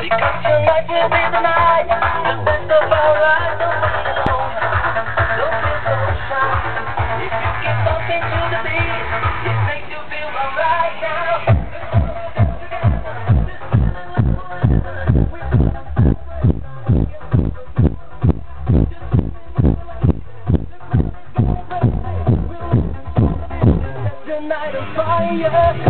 Because tonight will be the night, the best of our lives, don't be alone. Don't feel so shy. If you keep talking to the beat, it makes you feel alright now. The night of fire.